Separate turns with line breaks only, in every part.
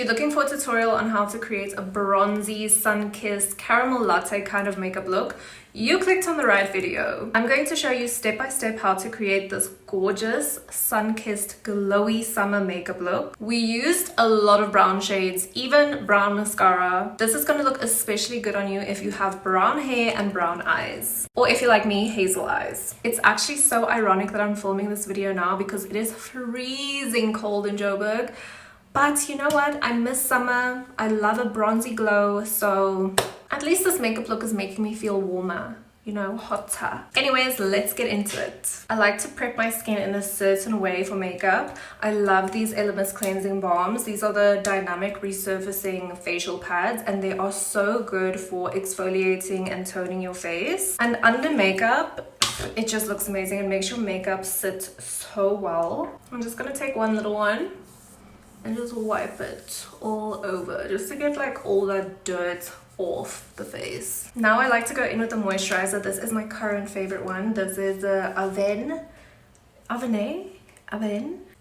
you're looking for a tutorial on how to create a bronzy, sun-kissed, caramel latte kind of makeup look, you clicked on the right video. I'm going to show you step by step how to create this gorgeous, sun-kissed, glowy summer makeup look. We used a lot of brown shades, even brown mascara. This is going to look especially good on you if you have brown hair and brown eyes. Or if you're like me, hazel eyes. It's actually so ironic that I'm filming this video now because it is freezing cold in Joburg. But you know what? I miss summer. I love a bronzy glow. So at least this makeup look is making me feel warmer, you know, hotter. Anyways, let's get into it. I like to prep my skin in a certain way for makeup. I love these Elemis cleansing balms. These are the dynamic resurfacing facial pads and they are so good for exfoliating and toning your face. And under makeup, it just looks amazing. It makes your makeup sit so well. I'm just gonna take one little one and just wipe it all over just to get like all that dirt off the face. Now I like to go in with the moisturizer. This is my current favorite one. This is the Avene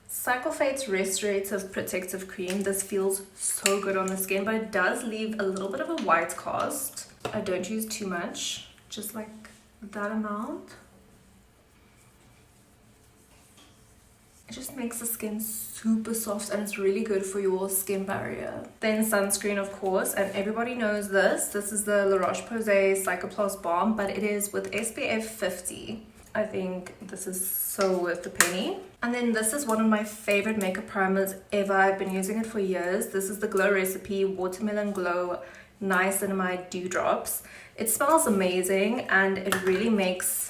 Cyclephate's Restorative Protective Cream. This feels so good on the skin, but it does leave a little bit of a white cast. I don't use too much, just like that amount. It just makes the skin super soft and it's really good for your skin barrier. Then sunscreen, of course, and everybody knows this. This is the La Roche-Posay Cicaplast Balm, but it is with SPF 50. I think this is so worth the penny. And then this is one of my favorite makeup primers ever. I've been using it for years. This is the Glow Recipe Watermelon Glow Niacinamide Dewdrops. It smells amazing and it really makes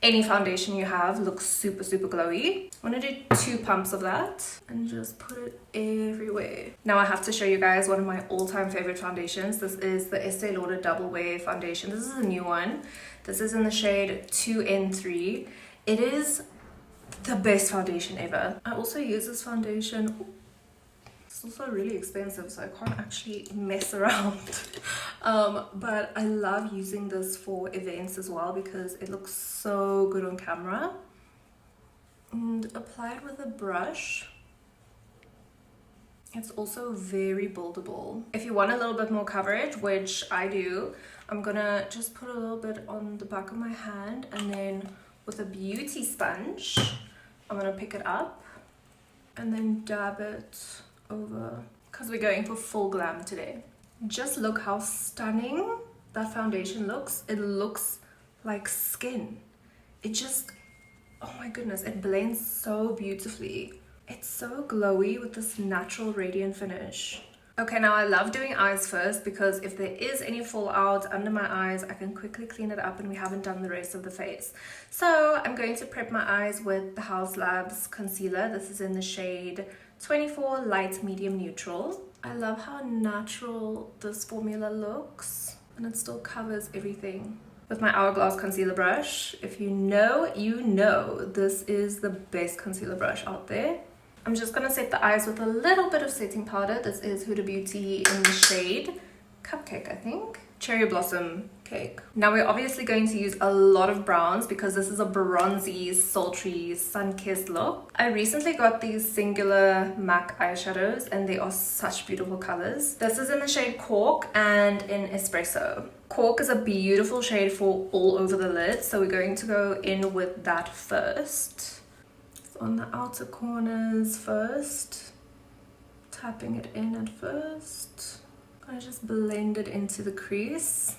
any foundation you have looks super glowy. I'm gonna do 2 pumps of that and just put it everywhere. Now I have to show you guys one of my all-time favorite foundations. This is the Estee Lauder Double Wear Foundation. This is a new one. This is in the shade 2N3. It is the best foundation ever. I also use this foundation. It's also really expensive, so I can't actually mess around. But I love using this for events as well because it looks so good on camera. And apply it with a brush. It's also very buildable. If you want a little bit more coverage, which I do, I'm gonna just put a little bit on the back of my hand and then with a beauty sponge, I'm gonna pick it up and then dab it over because we're going for full glam today. Just look how stunning that foundation looks. It looks like skin. It just, oh my goodness, it blends so beautifully. It's so glowy with this natural radiant finish. Okay, now I love doing eyes first because if there is any fallout under my eyes, I can quickly clean it up and we haven't done the rest of the face. So I'm going to prep my eyes with the Haus Labs concealer. This is in the shade 24 Light Medium Neutral. I love how natural this formula looks and it still covers everything. With my Hourglass concealer brush, if you know, you know, this is the best concealer brush out there. I'm just gonna set the eyes with a little bit of setting powder. This is Huda Beauty in the shade Cupcake, I think. Cherry Blossom Cake. Now we're obviously going to use a lot of browns because this is a bronzy, sultry, sun-kissed look. I recently got these Singular MAC eyeshadows and they are such beautiful colors. This is in the shade Cork and in Espresso. Cork is a beautiful shade for all over the lid, so we're going to go in with that first. On the outer corners first, tapping it in at first. I just blend it into the crease.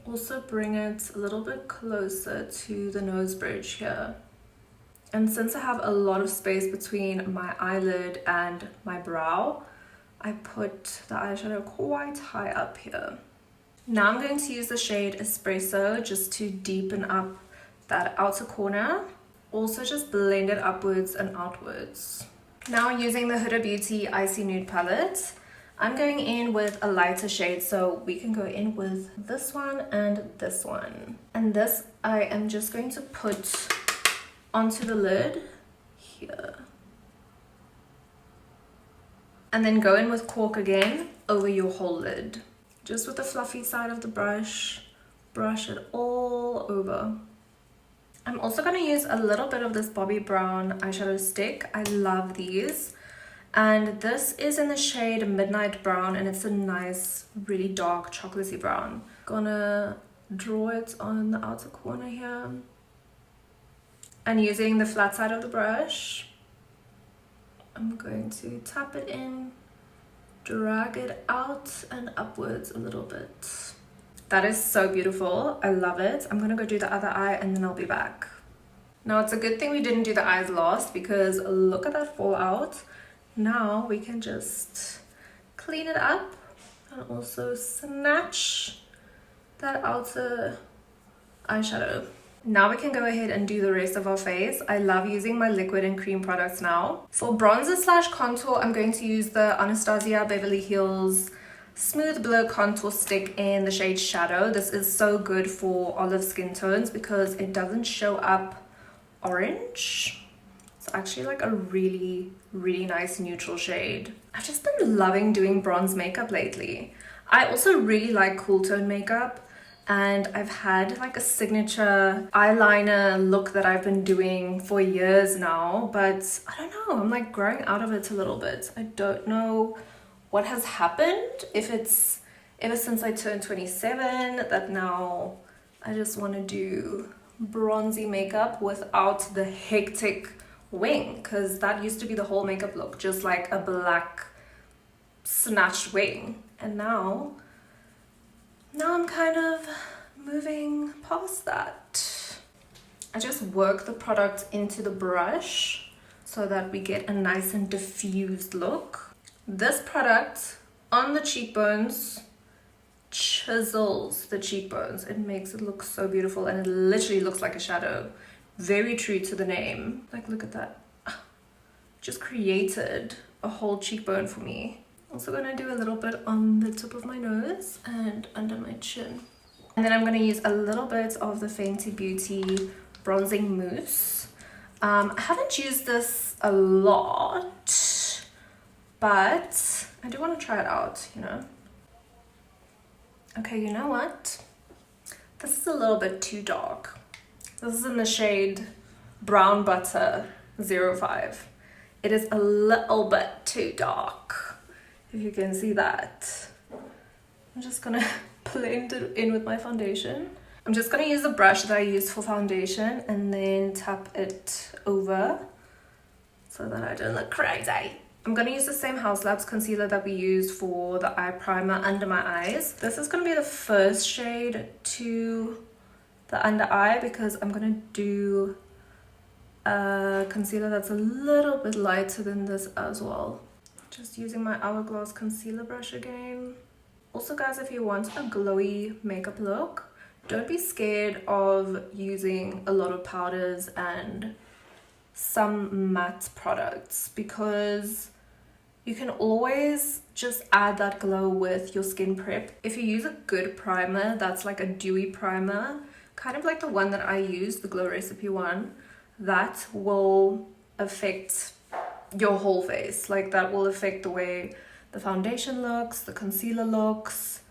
Also bring it a little bit closer to the nose bridge here. And since I have a lot of space between my eyelid and my brow, I put the eyeshadow quite high up here. Now I'm going to use the shade Espresso just to deepen up that outer corner. Also just blend it upwards and outwards. Now using the Huda Beauty Icy Nude palette, I'm going in with a lighter shade, so we can go in with this one and this one. And this I am just going to put onto the lid here. And then go in with Cork again over your whole lid. Just with the fluffy side of the brush, brush it all over. I'm also going to use a little bit of this Bobbi brown eyeshadow stick. I love these. And this is in the shade Midnight Brown, and it's a nice, really dark chocolatey brown. Gonna draw it on the outer corner here. And using the flat side of the brush, I'm going to tap it in, drag it out and upwards a little bit. That is so beautiful. I love it. I'm gonna go do the other eye and then I'll be back. Now it's a good thing we didn't do the eyes last, because look at that fallout. Now we can just clean it up and also snatch that outer eyeshadow. Now we can go ahead and do the rest of our face. I love using my liquid and cream products now. For bronzer slash contour, I'm going to use the Anastasia Beverly Hills Smooth Blur Contour Stick in the shade Shadow. This is so good for olive skin tones because it doesn't show up orange. It's actually like a really nice neutral shade. I've just been loving doing bronze makeup lately. I also really like cool tone makeup, and I've had like a signature eyeliner look that I've been doing for years now, but I don't know, I'm like growing out of it a little bit. I don't know what has happened, if it's ever since I turned 27 that now I just want to do bronzy makeup without the hectic wing, because that used to be the whole makeup look, just like a black snatched wing. And now I'm kind of moving past that. I just work the product into the brush so that we get a nice and diffused look. This product on the cheekbones chisels the cheekbones. It makes it look so beautiful, and it literally looks like a shadow. Very true to the name. Like, look at that. Just created a whole cheekbone for me. Also gonna do a little bit on the tip of my nose and under my chin. And then I'm gonna use a little bit of the Fenty Beauty bronzing mousse. I haven't used this a lot, but I do want to try it out, you know. Okay, you know what? This is a little bit too dark. This is in the shade Brown Butter 05. It is a little bit too dark, if you can see that. I'm just gonna blend it in with my foundation. I'm just gonna use the brush that I used for foundation and then tap it over so that I don't look crazy. I'm going to use the same Haus concealer that we used for the eye primer under my eyes. This is going to be the first shade to the under eye, because I'm going to do a concealer that's a little bit lighter than this as well. Just using my Hourglass concealer brush again. Also guys, if you want a glowy makeup look, don't be scared of using a lot of powders and some matte products, because you can always just add that glow with your skin prep. If you use a good primer that's like a dewy primer, kind of like the one that I use, the Glow Recipe one, that will affect your whole face. Like, that will affect the way the foundation looks, the concealer looks,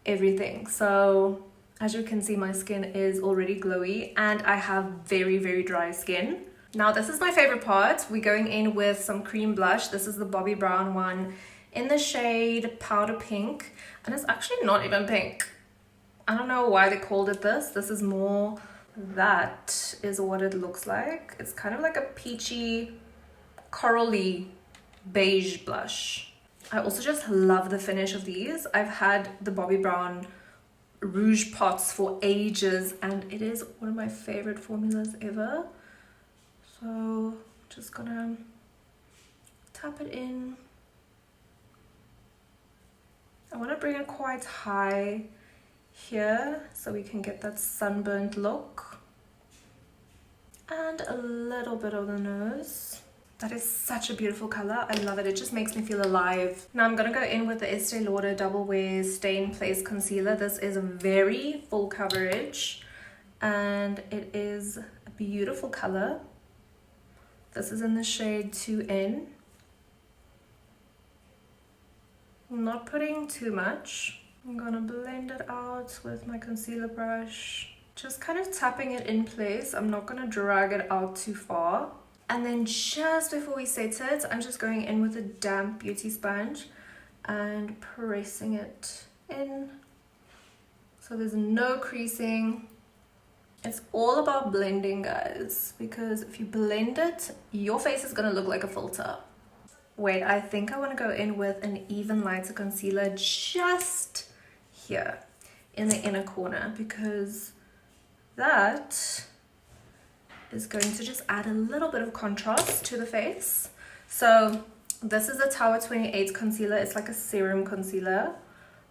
everything. So as you can see, my skin is already glowy and I have very dry skin. Now this is my favorite part. We're going in with some cream blush. This is the Bobbi Brown one in the shade Powder Pink, and it's actually not even pink. I don't know why they called it this. This is more, that is what it looks like. It's kind of like a peachy, corally beige blush. I also just love the finish of these. I've had the Bobbi Brown Rouge pots for ages and it is one of my favorite formulas ever. So just gonna tap it in. I want to bring it quite high here so we can get that sunburnt look, and a little bit of the nose. That is such a beautiful color. I love it. It just makes me feel alive. Now I'm gonna go in with the Estee Lauder Double Wear Stay in Place concealer. This is a very full coverage and it is a beautiful color. This is in the shade 2N. I'm not putting too much. I'm gonna blend it out with my concealer brush. Just kind of tapping it in place. I'm not gonna drag it out too far. And then just before we set it, I'm just going in with a damp beauty sponge and pressing it in. So there's no creasing. It's all about blending, guys, because if you blend it, your face is gonna look like a filter. Wait, I think I want to go in with an even lighter concealer just here in the inner corner, because that is going to just add a little bit of contrast to the face. So this is a Tower 28 concealer. It's like a serum concealer,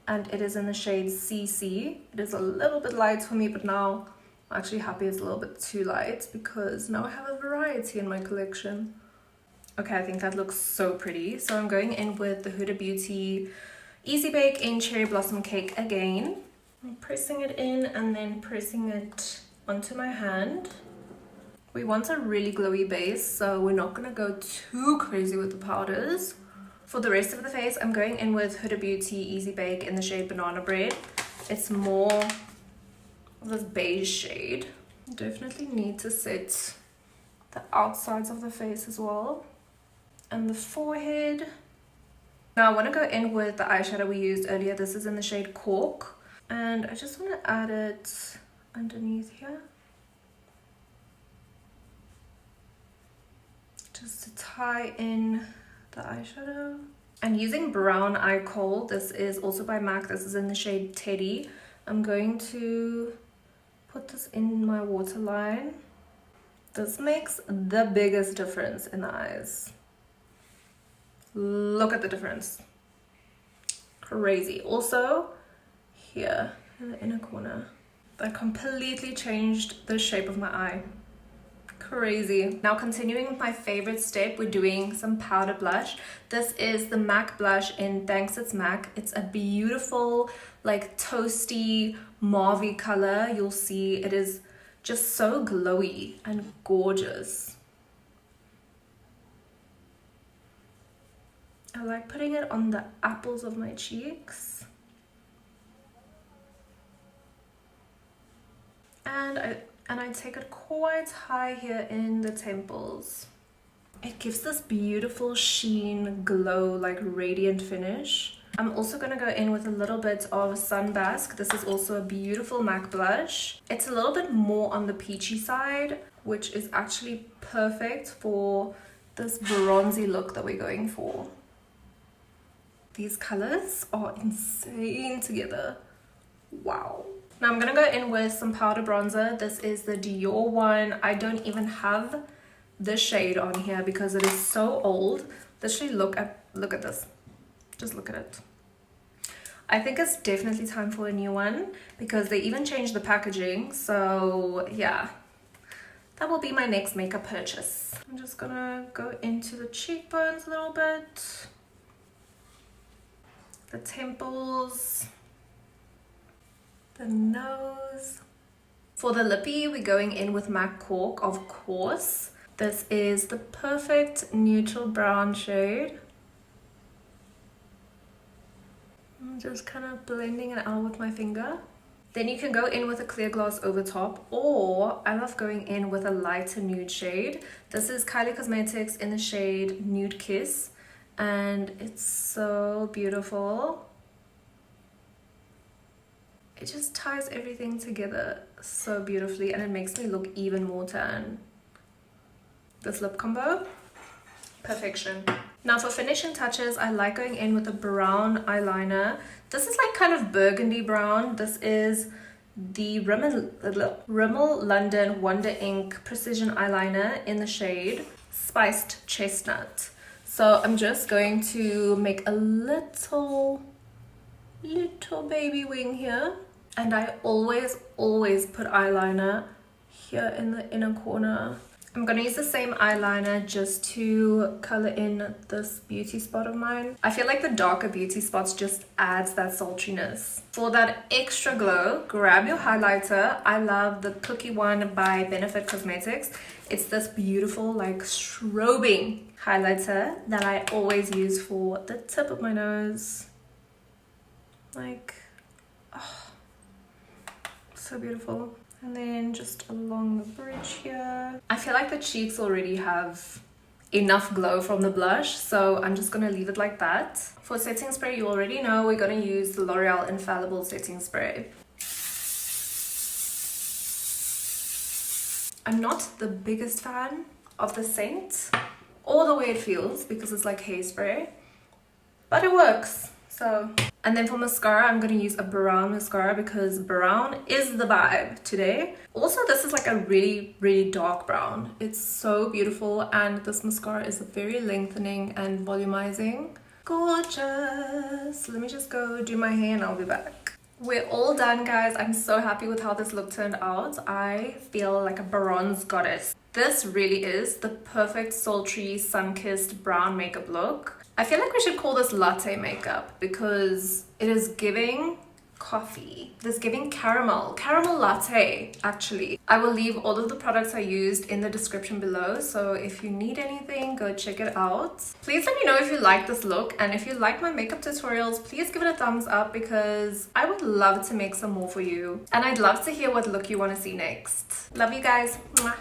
and it is in the shade CC. It is a little bit light for me, but now I'm actually happy it's a little bit too light, because now I have a variety in my collection. Okay, I think that looks so pretty. So I'm going in with the Huda Beauty Easy Bake in Cherry Blossom Cake again. I'm pressing it in and then pressing it onto my hand. We want a really glowy base, so we're not going to go too crazy with the powders. For the rest of the face, I'm going in with Huda Beauty Easy Bake in the shade Banana Bread. It's more of this beige shade. Definitely need to set the outsides of the face as well. And the forehead. Now I want to go in with the eyeshadow we used earlier. This is in the shade Cork. And I just want to add it underneath here. Just to tie in the eyeshadow. And using brown eye kohl, this is also by MAC. This is in the shade Teddy. I'm going to put this in my waterline. This makes the biggest difference in the eyes. Look at the difference. Crazy. Also, here in the inner corner, that completely changed the shape of my eye. Crazy. Now continuing with my favorite step, we're doing some powder blush. This is the MAC blush in Thanks It's MAC. It's a beautiful, like toasty mauvey color. You'll see it is just so glowy and gorgeous. I like putting it on the apples of my cheeks. And I take it quite high here in the temples. It gives this beautiful sheen, glow, like radiant finish. I'm also going to go in with a little bit of Sunbasque. This is also a beautiful MAC blush. It's a little bit more on the peachy side, which is actually perfect for this bronzy look that we're going for. These colors are insane together. Wow. Now I'm going to go in with some powder bronzer. This is the Dior one. I don't even have the shade on here because it is so old. Literally look at this. Just look at it. I think it's definitely time for a new one because they even changed the packaging. So yeah, that will be my next makeup purchase. I'm just gonna go into the cheekbones a little bit, the temples, the nose. For the lippy, we're going in with MAC Cork, of course. This is the perfect neutral brown shade. I'm just kind of blending it out with my finger. Then you can go in with a clear gloss over top, or I love going in with a lighter nude shade. This is Kylie Cosmetics in the shade Nude Kiss, and it's so beautiful. It just ties everything together so beautifully, and it makes me look even more tan. This lip combo, perfection. Now for finishing touches, I like going in with a brown eyeliner. This is like kind of burgundy brown. This is the Rimmel London Wonder Ink Precision Eyeliner in the shade Spiced Chestnut. So I'm just going to make a little baby wing here. And I always put eyeliner here in the inner corner. I'm going to use the same eyeliner just to color in this beauty spot of mine. I feel like the darker beauty spots just adds that sultriness. For that extra glow, grab your highlighter. I love the Cookie one by Benefit Cosmetics. It's this beautiful like strobing highlighter that I always use for the tip of my nose. Like, oh, so beautiful. And then just along the bridge here. I feel like the cheeks already have enough glow from the blush, so I'm just gonna leave it like that. For setting spray, you already know we're gonna use the L'Oreal Infallible Setting Spray. I'm not the biggest fan of the scent or the way it feels because it's like hairspray, but it works. So, and then for mascara, I'm going to use a brown mascara because brown is the vibe today. Also, this is like a really dark brown. It's so beautiful, and this mascara is very lengthening and volumizing. Gorgeous. Let me just go do my hair and I'll be back. We're all done, guys. I'm so happy with how this look turned out. I feel like a bronze goddess. This really is the perfect sultry sun-kissed brown makeup look. I feel like we should call this latte makeup because it is giving coffee. It is giving caramel latte, actually. I will leave all of the products I used in the description below, so if you need anything, go check it out. Please let me know if you like this look, and if you like my makeup tutorials, please give it a thumbs up because I would love to make some more for you, and I'd love to hear what look you want to see next. Love you guys. Mwah.